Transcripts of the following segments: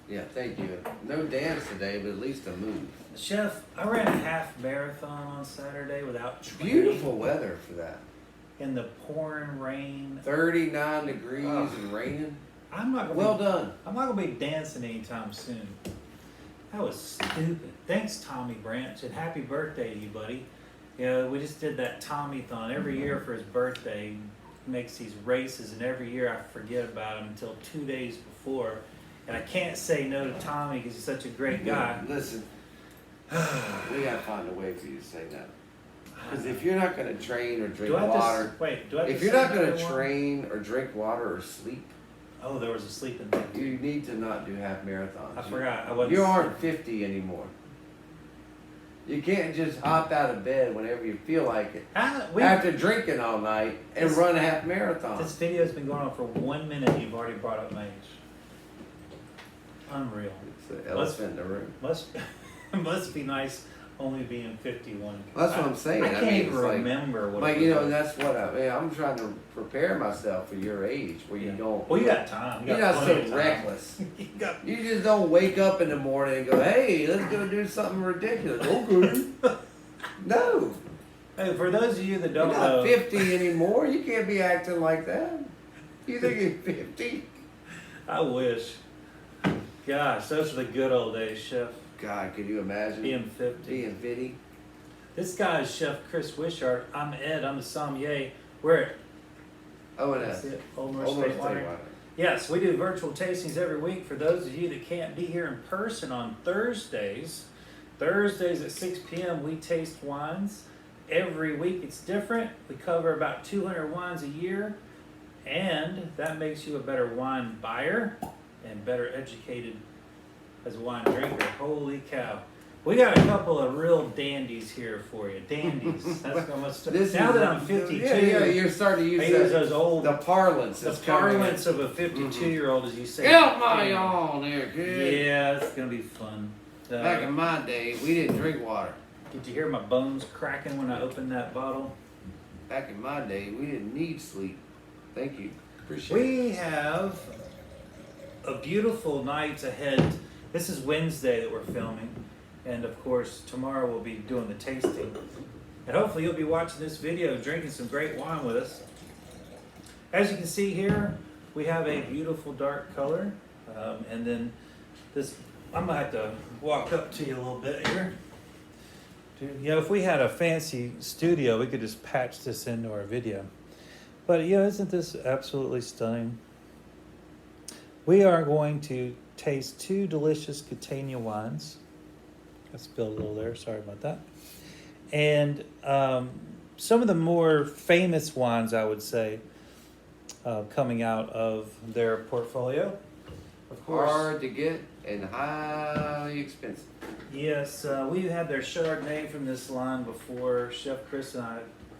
Yeah, thank you. No dance today, but at least a move. Chef, I ran a half marathon on Saturday without training. Beautiful weather for that. In the pouring rain. 39 degrees and raining. I'm not gonna Well done. I'm not gonna be dancing anytime soon. That was stupid. Thanks, Tommy Branch, and happy birthday to you, buddy. You know, we just did that Tommy-thon every year for his birthday. He makes these races, and every year I forget about him until 2 days before. And I can't say no to Tommy because he's such a great guy. Listen, we gotta find a way for you to say no. Because if you're not gonna train or drink water, if you're not gonna train or drink water or sleep, oh, there was a sleeping thing. you need to not do half marathons. I forgot. You aren't 50 anymore. You can't just hop out of bed whenever you feel like it after drinking all night and run a half marathon. This video's been going on for 1 minute and you've already brought up my age. Unreal. It's the elephant in the room. Must be nice only being 51. Well, that's what I'm saying. I can't even remember what. Like, you know, that's what I'm trying to prepare myself for your age, where you don't. Well, you got time. You're not so reckless. You just don't wake up in the morning and go, "Hey, let's go do something ridiculous." Okay. No. Hey, for those of you that don't You're not know, 50 anymore. You can't be acting like that. You think you're 50? I wish. Gosh, those were the good old days, Chef. God, could you imagine being 50? Being 50? This guy is Chef Chris Wishart. I'm Ed. I'm the sommelier. We're at O&S. Old North State Winery. Yes, we do virtual tastings every week. For those of you that can't be here in person on Thursdays at 6 p.m. we taste wines. Every week it's different. We cover about 200 wines a year, and that makes you a better wine buyer and better educated as a wine drinker. Holy cow. We got a couple of real dandies here for you. Dandies. That's how much. Now that I'm 52, yeah, you're starting to use those old the parlance. The parlance of a 52-year-old, as you say. Get my on there, kid. Yeah, it's gonna be fun. Back in my day, we didn't drink water. Did you hear my bones cracking when I opened that bottle? Back in my day, we didn't need sleep. Thank you. Appreciate it. We have a beautiful night ahead. This is Wednesday that we're filming, and of course tomorrow we'll be doing the tasting, and hopefully you'll be watching this video drinking some great wine with us. As you can see here, we have a beautiful dark color, and then this, I'm gonna have to walk up to you a little bit here. You know, if we had a fancy studio, we could just patch this into our video, but you know, isn't this absolutely stunning? We are going to taste two delicious Catena wines. I spilled a little there, sorry about that. And some of the more famous wines, I would say, coming out of their portfolio. Of course, hard to get and highly expensive. Yes, we had their Chardonnay from this line before. Chef Chris and I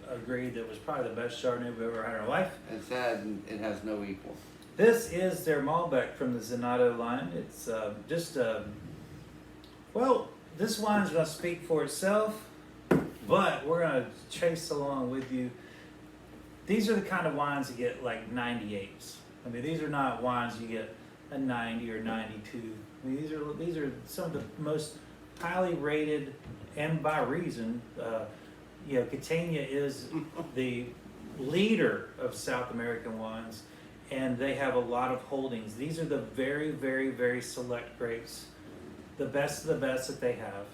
agreed that it was probably the best Chardonnay we've ever had in our life. It has no equal. This is their Malbec from the Zenado line. It's well, this wine's going to speak for itself, but we're going to chase along with you. These are the kind of wines that get like 98s. I mean, these are not wines you get a 90 or 92. I mean, these are some of the most highly rated, and by reason. You know, Catena is the leader of South American wines, and they have a lot of holdings. These are the very, very, very select grapes, the best of the best that they have.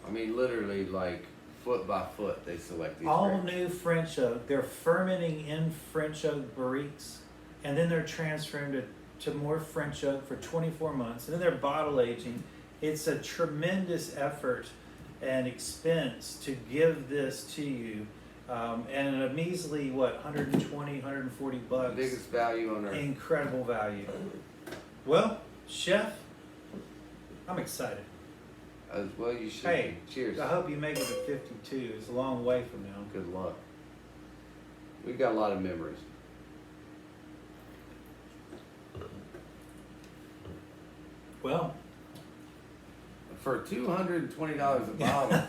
I mean, literally, like foot by foot, they select these. All grapes. new French oak. They're fermenting in French oak barriques, and then they're transferring to more French oak for 24 months, and then they're bottle aging. It's a tremendous effort and expense to give this to you. And a measly, what, 120, 140 bucks. Biggest value on earth. Incredible value. Well, Chef, I'm excited. As well you should. Hey, cheers. I hope you make it to 52. It's a long way from now. Good luck. We've got a lot of memories. Well, for $220 a bottle.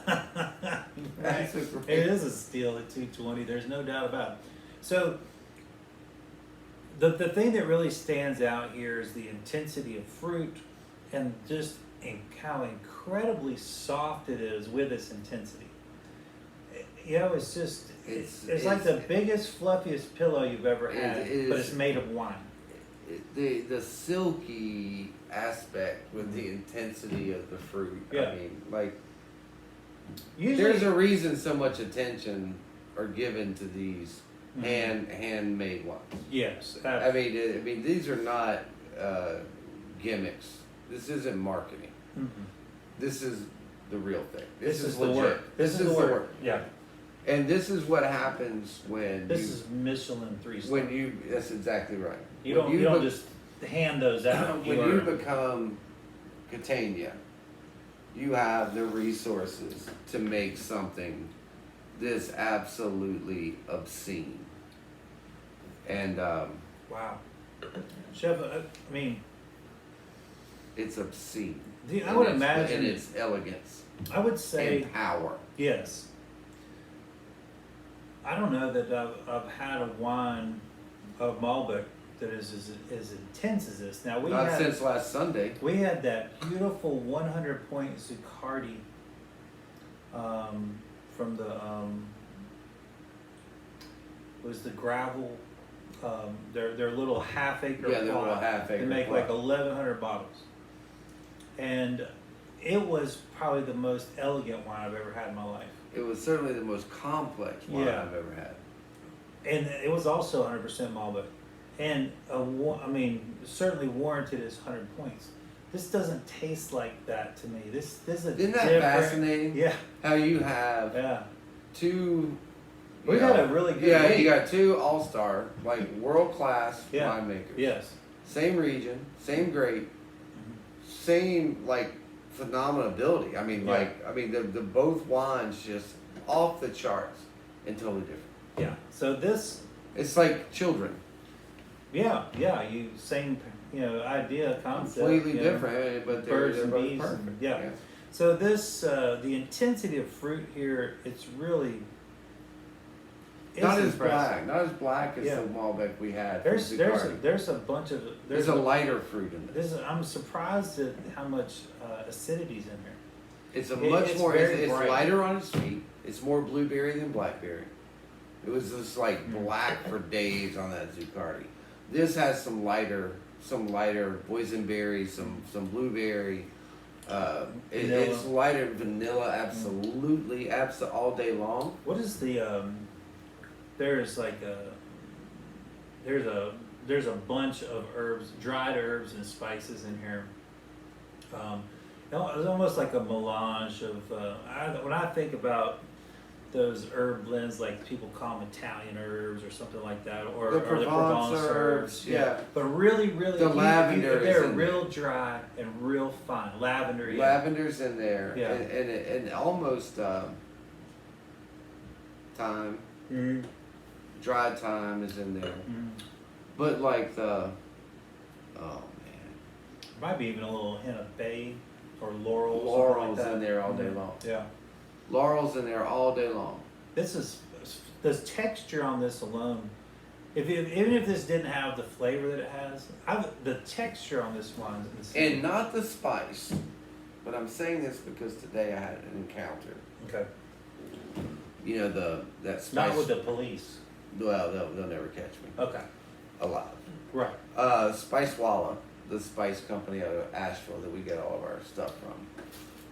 That's a great. It is a steal at $220. There's no doubt about it. So the thing that really stands out here is the intensity of fruit, and just how incredibly soft it is with its intensity. You know, it's just it's like the biggest, fluffiest pillow you've ever had, but it's made of wine. The silky aspect with the intensity of the fruit. Yeah. I mean, like, Usually, there's a reason so much attention are given to these handmade wines. Yes. I mean, these are not gimmicks. This isn't marketing. Mm-hmm. This is the real thing. This is legit. the work. This is the work. Yeah. And this is what happens when this is Michelin 3-star. That's exactly right. You don't just hand those out. When you become Catena, you have the resources to make something this absolutely obscene. And wow, Chef, I mean, it's obscene. I would imagine, and its elegance. I would say, and power. Yes. I don't know that I've had a wine of Malbec that is as intense as this. Now Not since last Sunday. We had that beautiful 100-point Zuccardi from the was the gravel. Their little half-acre plot. Yeah, their little half-acre. They make like 1,100 bottles, and it was probably the most elegant wine I've ever had in my life. It was certainly the most complex wine I've ever had. And it was also 100% Malbec. And, certainly warranted as 100 points. This doesn't taste like that to me. This is a Isn't that fascinating? Yeah. How you have two... We got a really good... Yeah, you got two all-star, like world-class winemakers. Yes. Same region, same grape, same, like, phenomenal ability. I mean, the both wines just off the charts and totally different. Yeah. So this, it's like children. Yeah. Same, idea, concept. Completely different, but they're both bees perfect. Yeah. So this, the intensity of fruit here, it's really. Not as black as the Malbec we had. There's a bunch of there's a lighter fruit in this. I'm surprised at how much acidity's in here. It's it's lighter on its feet. It's more blueberry than blackberry. It was just like black for days on that Zuccardi. This has some lighter boysenberry, some blueberry. It's lighter vanilla, absolutely all day long. What is the there's a bunch of herbs, dried herbs and spices in here. It's almost like a melange of when I think about those herb blends, like people call them Italian herbs or something like that, or the Provence herbs. Yeah. But really, the lavender they're real dry and real fine. Lavender. Yeah. Lavender's in there. Yeah. And almost thyme. Mm-hmm. Dried thyme is in there. Mm-hmm. But like might be even a little hint of bay or laurel. Laurel's like in there all day long. Yeah. Laurel's in there all day long. The texture on this alone, even if this didn't have the flavor that it has, the texture on this wine is insane. And not the spice, but I'm saying this because today I had an encounter. Okay. That spice. Not with the police. Well, they'll never catch me. Okay. Alive. Right. Spice Walla, the spice company out of Asheville that we get all of our stuff from.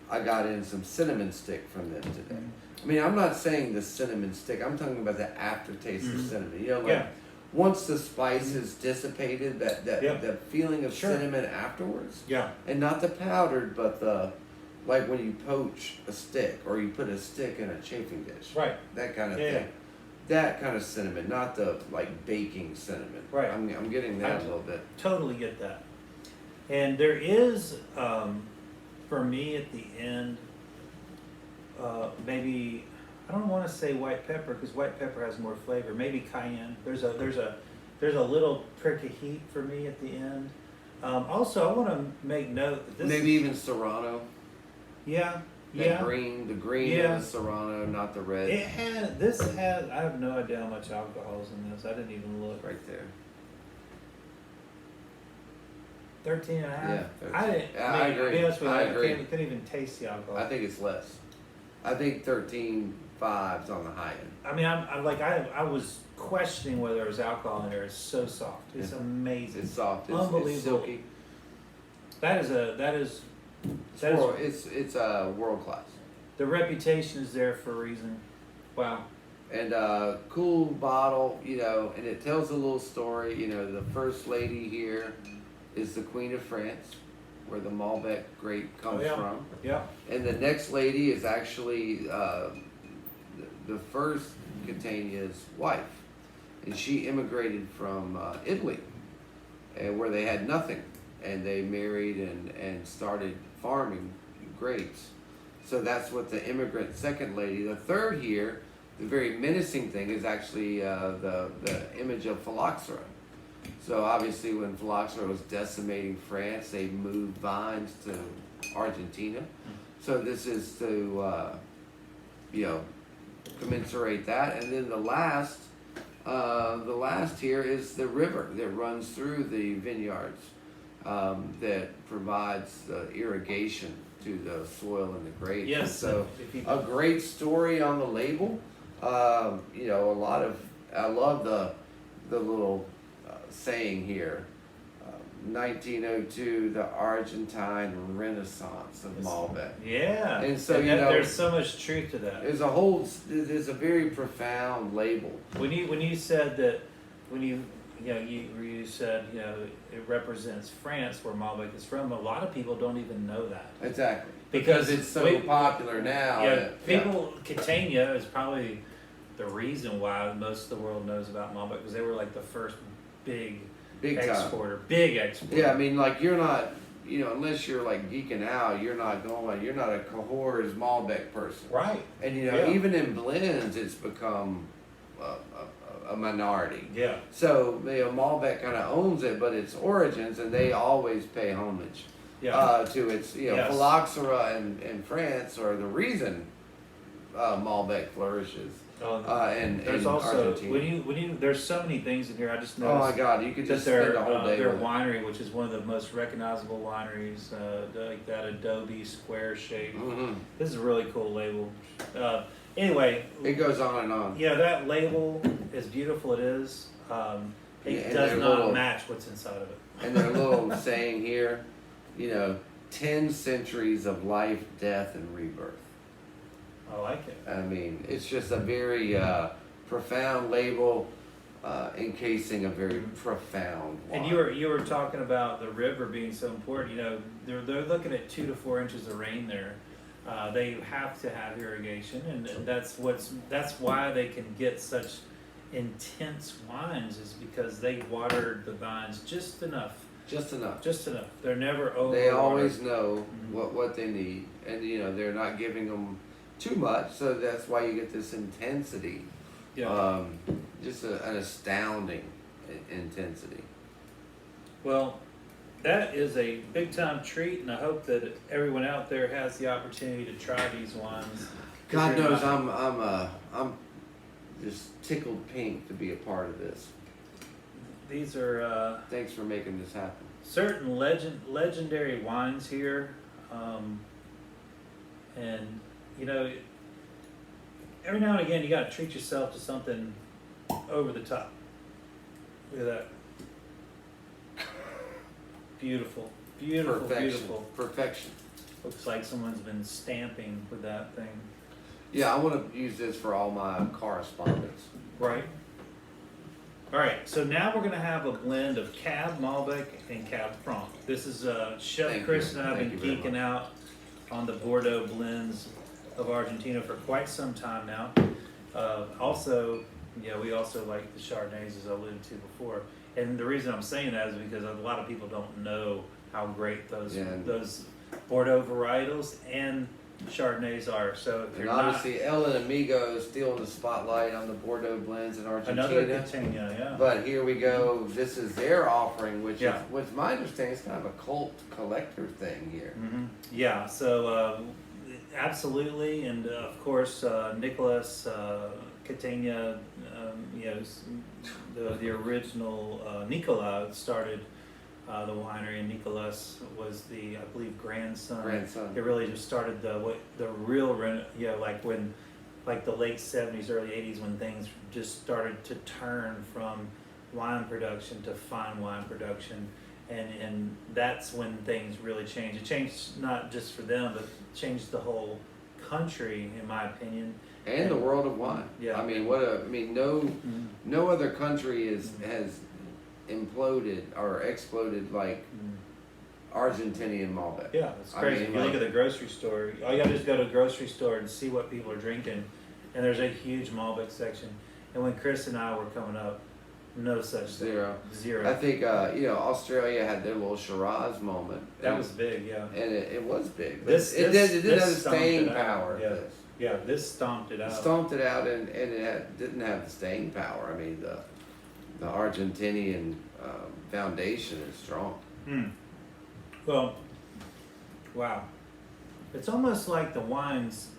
I got in some cinnamon stick from them today. Mm-hmm. I mean, I'm not saying the cinnamon stick. I'm talking about the aftertaste of cinnamon. Yeah. Once the spice is dissipated, that feeling of cinnamon afterwards. Yeah. And not the powdered, but like when you poach a stick or you put a stick in a chafing dish. Right. That kind of thing. Yeah. That kind of cinnamon, not the like baking cinnamon. Right. I'm getting that a little bit. Totally get that. And there is, for me at the end, maybe I don't want to say white pepper because white pepper has more flavor. Maybe cayenne. There's a little prick of heat for me at the end. Also, I want to make note that this maybe even Serrano. Yeah. The green of the Serrano, not the red. This has. I have no idea how much alcohol is in this. I didn't even look. Right there. 13 and a half? Yeah, I didn't. Yeah, I I mean, agree. to be honest with you, I I agree. couldn't even taste the alcohol. I think it's less. I think 13.5's on the high end. I mean, I was questioning whether there was alcohol in there. It's so soft. It's amazing. It's soft. It's Unbelievable. silky. That is It's world class. the reputation is there for a reason. Wow. And cool bottle, you know, and it tells a little story. You know, the first lady here is the Queen of France, where the Malbec grape comes from. Yeah. And the next lady is actually the first Catena's wife, and she immigrated from Italy, and where they had nothing, and they married and started farming grapes. So that's what the immigrant second lady. The third here, the very menacing thing is actually the image of phylloxera. So obviously when phylloxera was decimating France, they moved vines to Argentina. So this is to, commensurate that. And then the last here is the river that runs through the vineyards that provides irrigation to the soil and the grapes. Yes. And so a great story on the label. I love the little saying here, 1902, the Argentine Renaissance of Malbec. Yeah. And so there's so much truth to that. There's a very profound label. When you said that, you said it represents France, where Malbec is from. A lot of people don't even know that. Exactly. Because it's so popular now. Catena is probably the reason why most of the world knows about Malbec, because they were like the first big exporter. Yeah, I mean, like, you're not, unless you're like geeking out, you're not a Cahors Malbec person. Right. And even in blends, it's become a minority. Yeah. So Malbec kind of owns it, but its origins, and they always pay homage to its, phylloxera in France are the reason Malbec flourishes. And there's also Argentina. there's so many things in here. I just noticed. Oh my God, you could just their, spend a whole day their with winery, which is one of the most recognizable wineries, like that Adobe square shape. Mm-hmm. This is a really cool label. Anyway, it goes on and on. Yeah, that label, as beautiful it is, it does not match what's inside of it. And their little saying here, 10 centuries of life, death, and rebirth. I like it. I mean, it's just a very profound label, encasing a very profound wine. And you were talking about the river being so important. They're looking at 2 to 4 inches of rain there. They have to have irrigation, and that's why they can get such intense wines, is because they watered the vines just enough. Just enough. They're never over. They always know what they need, and they're not giving them too much, so that's why you get this intensity. Yeah. Just an astounding intensity. Well, that is a big time treat, and I hope that everyone out there has the opportunity to try these wines. God knows I'm just tickled pink to be a part of this. These are thanks for making this happen. Certain legendary wines here, and every now and again you got to treat yourself to something over the top. Look at that. Beautiful. Perfection. Looks like someone's been stamping with that thing. Yeah, I want to use this for all my correspondence. Right. All right, so now we're going to have a blend of Cab Malbec and Cab Franc. This is Chef Chris and I have been geeking out on the Bordeaux blends of Argentina for quite some time now. We also like the Chardonnays, as I alluded to before. And the reason I'm saying that is because a lot of people don't know how great those Bordeaux varietals and Chardonnays are. So if you're obviously El Enemigo is still in the spotlight on the Bordeaux blends in Argentina. Another Catena, yeah. But here we go. This is their offering, which is, my understanding, is kind of a cult collector thing here. Mm-hmm. Yeah. So absolutely, and of course Nicolas, Catena, the original Nicolas started the winery, and Nicolas was the, I believe, grandson. Grandson. It really just started the real like when, like the late 70s, early 80s, when things just started to turn from wine production to fine wine production, and that's when things really changed. It changed not just for them, but changed the whole country, in my opinion. And the world of wine. Yeah. I mean, no other country has imploded or exploded like Argentinian Malbec. Yeah, it's crazy. If you look at the grocery store, all you gotta do is go to a grocery store and see what people are drinking, and there's a huge Malbec section. And when Chris and I were coming up, no such Zero. thing. Zero. I think Australia had their little Shiraz moment. That was big, yeah. And it was big. But This it didn't have the stomped staying it out. power. Yeah. Of this. Yeah, this stomped it out. Stomped it out, and didn't have the staying power. I mean, the Argentinian foundation is strong. Well, wow. It's almost like the wines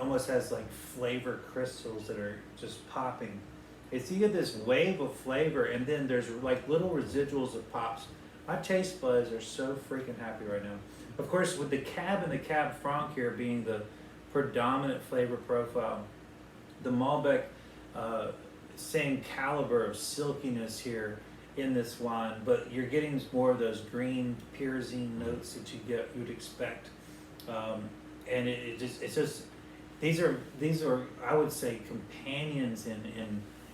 almost has like flavor crystals that are just popping. It's, you get this wave of flavor, and then there's like little residuals of pops. My taste buds are so freaking happy right now. Of course, with the Cab and the Cab Franc here being the predominant flavor profile, the Malbec, same caliber of silkiness here in this wine, but you're getting more of those green pyrazine notes that you'd expect, and it's just these are I would say companions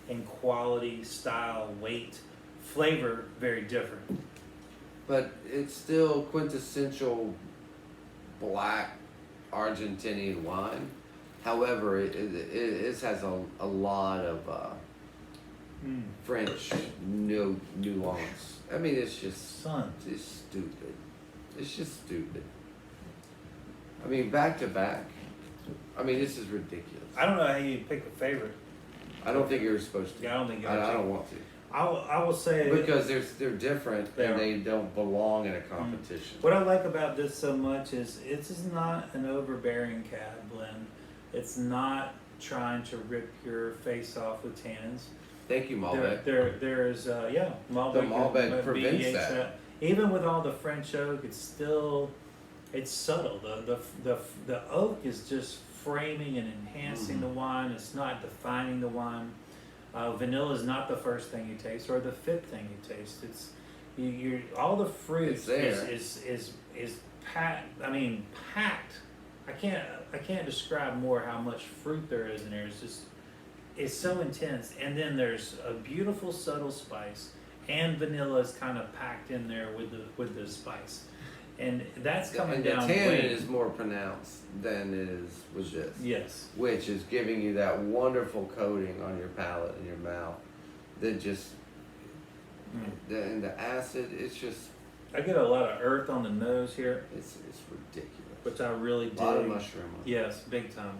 in quality, style, weight, flavor, very different. But it's still quintessential black Argentinian wine. However, it has a lot of French nuance. I mean, it's just stupid. It's just stupid. I mean, back to back. I mean, this is ridiculous. I don't know how you pick a favorite. I don't think you're supposed to. Yeah, I don't think you I don't want to. I will say because they're different and they don't belong in a competition. What I like about this so much is it's just not an overbearing cab blend. It's not trying to rip your face off with tannins. Thank you, Malbec. There's Malbec. The Malbec prevents that. Even with all the French oak, it's subtle. The oak is just framing and enhancing the wine. It's not defining the wine. Vanilla is not the first thing you taste or the fifth thing you taste. It's all the fruit is packed. I mean, packed. I can't describe more how much fruit there is in there. It's so intense. And then there's a beautiful subtle spice, and vanilla is kind of packed in there with the spice. And that's coming down. The tannin is more pronounced than it is with this. Yes. Which is giving you that wonderful coating on your palate and your mouth. That just, and the acid, it's just. I get a lot of earth on the nose here. It's ridiculous. Which I really dig. A lot of mushroom. Yes, big time.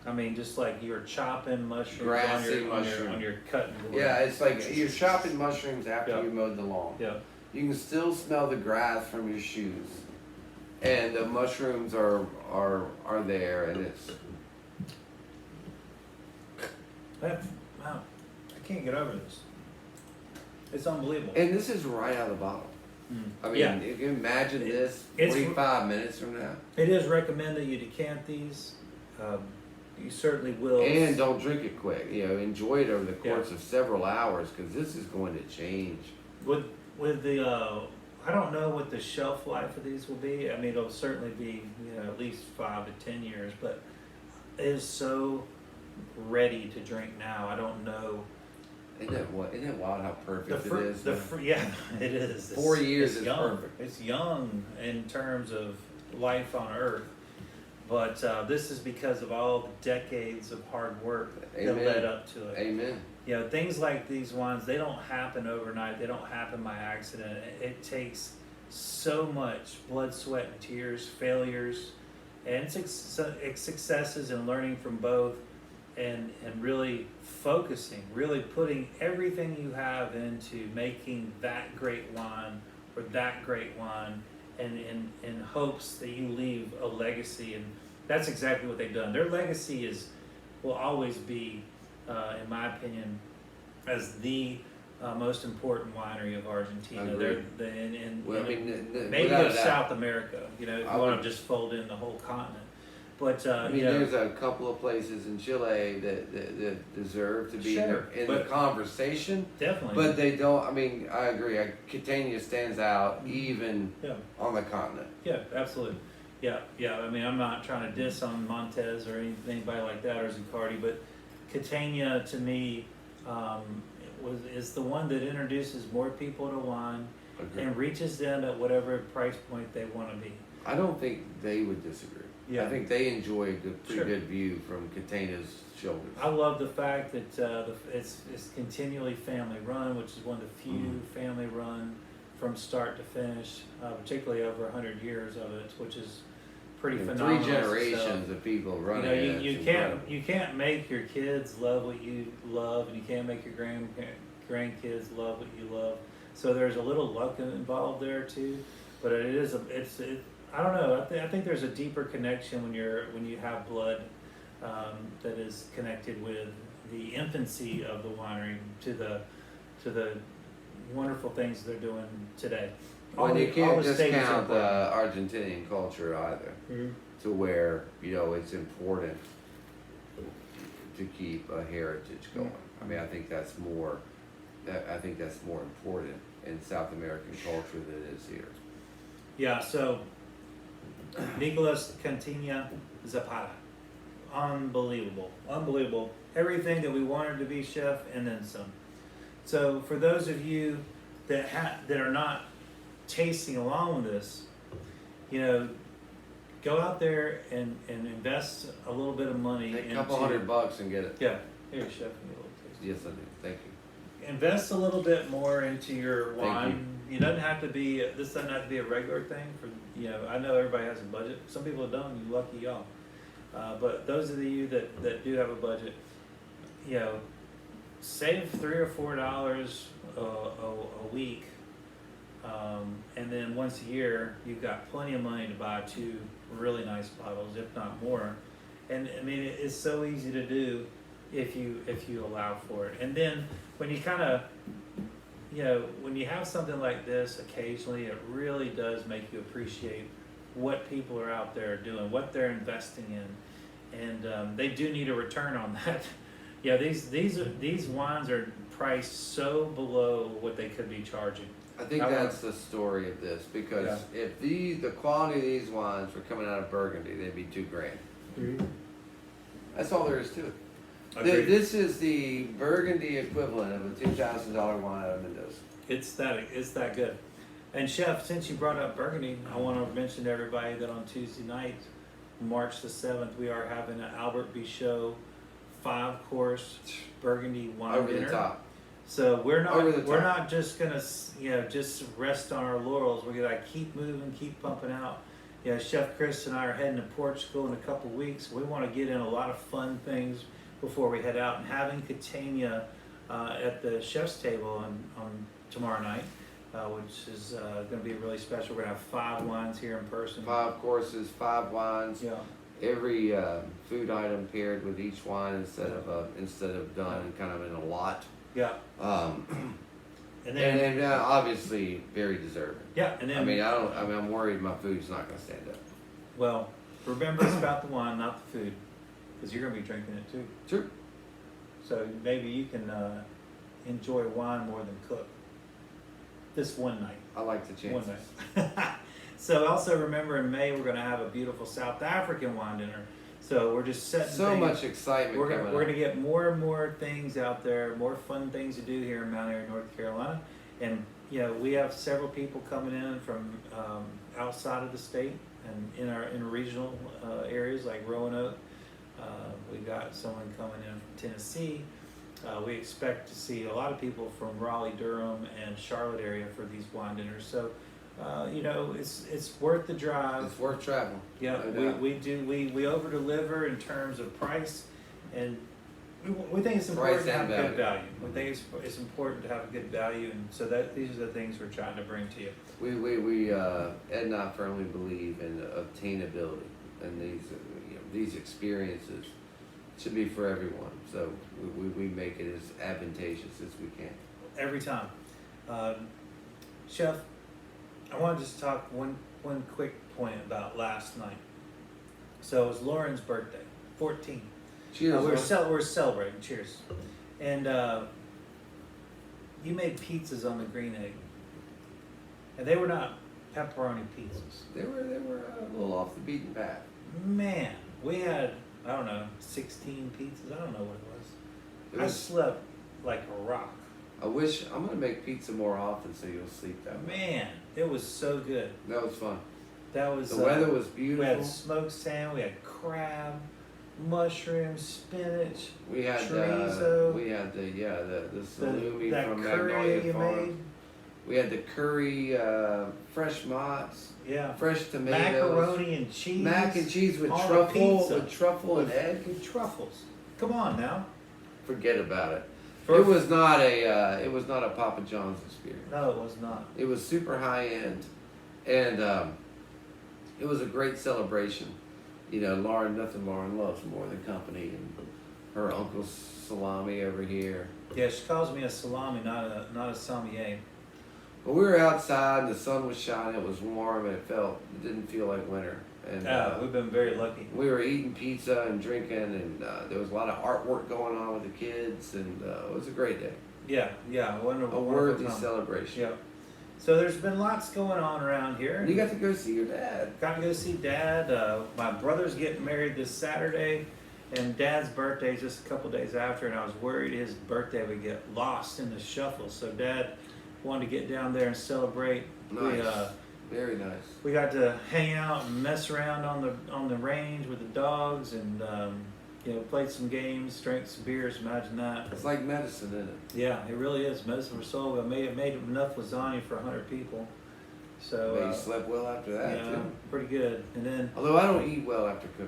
I mean, just like you're chopping mushrooms on your cutting board. Yeah, it's like you're chopping mushrooms after you mowed the lawn. Yeah. You can still smell the grass from your shoes, and the mushrooms are there, and it's. Wow, I can't get over this. It's unbelievable. And this is right out of the bottle. I mean, you can imagine this 45 minutes from now. It is recommended you decant these. You certainly will. And don't drink it quick. Enjoy it over the course of several hours, because this is going to change. With the, I don't know what the shelf life of these will be. I mean, it'll certainly be at least 5 to 10 years, but it is so ready to drink now. I don't know. Isn't that wild how perfect it is? It is. 4 years is young. perfect. It's young in terms of life on Earth, but this is because of all the decades of hard work that led up to it. Amen. Things like these wines, they don't happen overnight. They don't happen by accident. It takes so much blood, sweat, and tears, failures, and successes, and learning from both, and really focusing, really putting everything you have into making that great wine or that great wine, and in hopes that you leave a legacy. And that's exactly what they've done. Their legacy will always be, in my opinion, as the most important winery of Argentina. Agreed. They're in Well, I mean, maybe without a of doubt. South America. You know, if I you want would- to just fold in the whole continent. But I mean, you know, there's a couple of places in Chile that deserve to be Sure, in the but- conversation, definitely. but they don't. I mean, I agree. Catania stands out even yeah. on the continent. Yeah, absolutely. Yeah, yeah. I mean, I'm not trying to diss on Montez or anybody like that or Zuccardi, but Catania to me is the one that introduces more people to wine Agreed. and reaches them at whatever price point they want to be. I don't think they would disagree. Yeah. I think they enjoy a pretty Sure. good view from Catena's shoulders. I love the fact that it's continually family run, which is one of the few family run from start to finish, particularly over 100 years of it, which is pretty phenomenal. 3 generations of people You running know, it. you It's can't incredible. make your kids love what you love, and you can't make your grandkids love what you love. So there's a little luck involved there too, but I don't know. I think there's a deeper connection when you have blood that is connected with the infancy of the winery to the wonderful things they're doing today. Well, you all can't the stages discount are the Argentinian culture either, important. to where it's important to keep a heritage going. I mean, I think that's more important in South American culture than it is here. Yeah, so Nicolas Catena Zapata. Unbelievable. Everything that we wanted to be, chef, and then some. So for those of you that are not tasting along with this, go out there and invest a little bit of money Take a couple $100 and get it. Yeah, here, chef, give me a little taste. Yes, I do. Thank you. Invest a little bit more into your Thank wine. This doesn't have to be a regular thing for, I know everybody has a budget. Some people don't, you lucky y'all. But those of you that do have a budget, save $3 or $4 a week. And then once a year, you've got plenty of money to buy 2 really nice bottles, if not more. And I mean, it's so easy to do if you allow for it. And then when you kind of, when you have something like this occasionally, it really does make you appreciate what people are out there doing, what they're investing in, and they do need a return on that. Yeah, these wines are priced so below what they could be charging. I think that's the story of this, because if the quality of these wines were coming out of Burgundy, they'd be $2,000. That's all there is to it. This is the Burgundy equivalent of a $2,000 wine out of Mendoza. It's that good. And chef, since you brought up Burgundy, I want to mention to everybody that on Tuesday night, March the 7th, we are having an Albert Bichot 5-course Burgundy wine Over dinner. the top. So we're Over not just gonna just rest on our laurels. We're gonna keep moving, keep pumping out. Chef Chris and I are heading to Portugal in a couple weeks. We want to get in a lot of fun things before we head out, and having Catania at the chef's table on tomorrow night, which is going to be really special. We're going to have 5 wines here in person. 5 courses, 5 wines. Yeah. Every food item paired with each wine instead of done kind of in a lot. Yeah. And then obviously very deserving. Yeah, and then I'm worried my food's not going to stand up. Well, remember it's about the wine, not the food, because you're going to be drinking it too. True. So maybe you can enjoy wine more than cook. This one night. I like the chances. One night. So also remember in May we're going to have a beautiful South African wine dinner. So we're just setting So much excitement We're coming going to get more and more things out there, more fun things to do here in Mount Airy, North Carolina. And we have several people coming in from outside of the state and in regional areas like Roanoke. We've got someone coming in from Tennessee. We expect to see a lot of people from Raleigh, Durham, and Charlotte area for these wine dinners. So, it's worth the drive. It's worth traveling. Yeah, No we over deliver in terms of price, and we think it's important to have good value. We think it's important to have a good value, and so these are the things we're trying to bring to you. We Ed and I firmly believe in obtainability, and these experiences should be for everyone. So we make it as advantageous as we can. every time. Chef, I want to just talk one quick point about last night. So it was Lauren's birthday, 14. Cheers. We were celebrating. Cheers. And you made pizzas on the green egg, and they were not pepperoni pizzas. They were a little off the beaten path. Man, we had, I don't know, 16 pizzas. I don't know what it was. I slept like a rock. I'm gonna make pizza more often so you'll sleep that way. Man, it was so good. That was fun. That was the weather was beautiful. We had smoked salmon, we had crab, mushrooms, spinach, we had chorizo. We had the salumi that from curry Magnolia you Farm. made. We had the curry, fresh mozz, fresh tomatoes, macaroni and cheese, mac and cheese with truffle and egg. With truffles. Come on now. Forget about it. It was not a Papa John's experience. No, it was not. It was super high end, and it was a great celebration. You know, nothing Lauren loves more than company, and her uncle's salami over here. Yeah, she calls me a salami, not a sommelier. But we were outside, and the sun was shining. It was warm, and it didn't feel like winter. And we've been very lucky. We were eating pizza and drinking, and there was a lot of artwork going on with the kids, and it was a great day. Yeah, wonderful. A worthy celebration. Yeah. So there's been lots going on around here. And you got to go see your dad. Got to go see Dad. My brother's getting married this Saturday, and Dad's birthday is just a couple days after, and I was worried his birthday would get lost in the shuffle. So Dad wanted to get down there and celebrate. Nice. Very nice. We got to hang out and mess around on the range with the dogs, and played some games, drank some beers. Imagine that. It's like medicine, isn't it? Yeah, it really is medicine for soul. I made enough lasagna for 100 people. So you slept well after that. Yeah, too. pretty good. And then, although I don't eat well after cooking.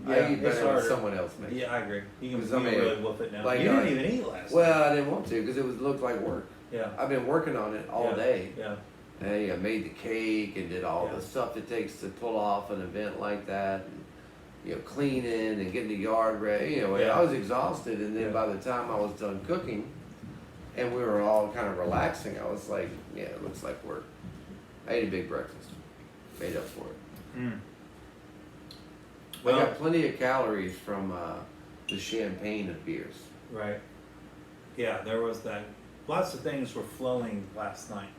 I eat better when someone else makes. Yeah, I agree. You can I mean, really whoop it now. Like, you didn't even eat last night. Well, I didn't want to because it looked like work. Yeah. I've been working on it all day. Yeah. And I made the cake and did all the stuff it takes to pull off an event like that. And, cleaning and getting the yard ready. I was exhausted, and then by the time I was done cooking, and we were all kind of relaxing, I was like, yeah, it looks like work. I ate a big breakfast. Made up for it. Mm. Well, I got plenty of calories from the champagne of beers. Right. Yeah, there was that. Lots of things were flowing last night.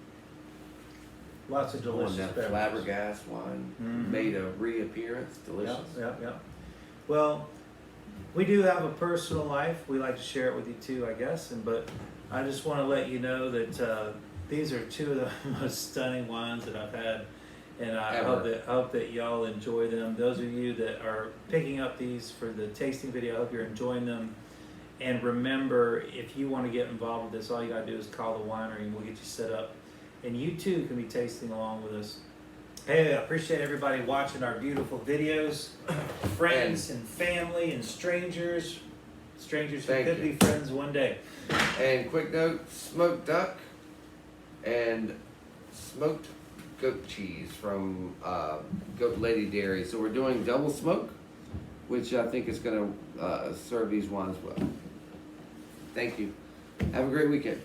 Lots of delicious beverages. Flabbergasted wine made a reappearance. Delicious. Yeah. Well, we do have a personal life. We like to share it with you too, I guess. But I just want to let you know that these are two of the most stunning wines that I've had, and I hope that y'all enjoy them. Those of you that are picking up these for the tasting video, I hope you're enjoying them. And remember, if you want to get involved with this, all you got to do is call the winery, and we'll get you set up. And you too can be tasting along with us. Hey, I appreciate everybody watching our beautiful videos. Friends and family and strangers. Strangers who could be friends one day. And quick note, smoked duck and smoked goat cheese from Goat Lady Dairy. So we're doing double smoke, which I think is going to serve these wines well. Thank you. Have a great weekend.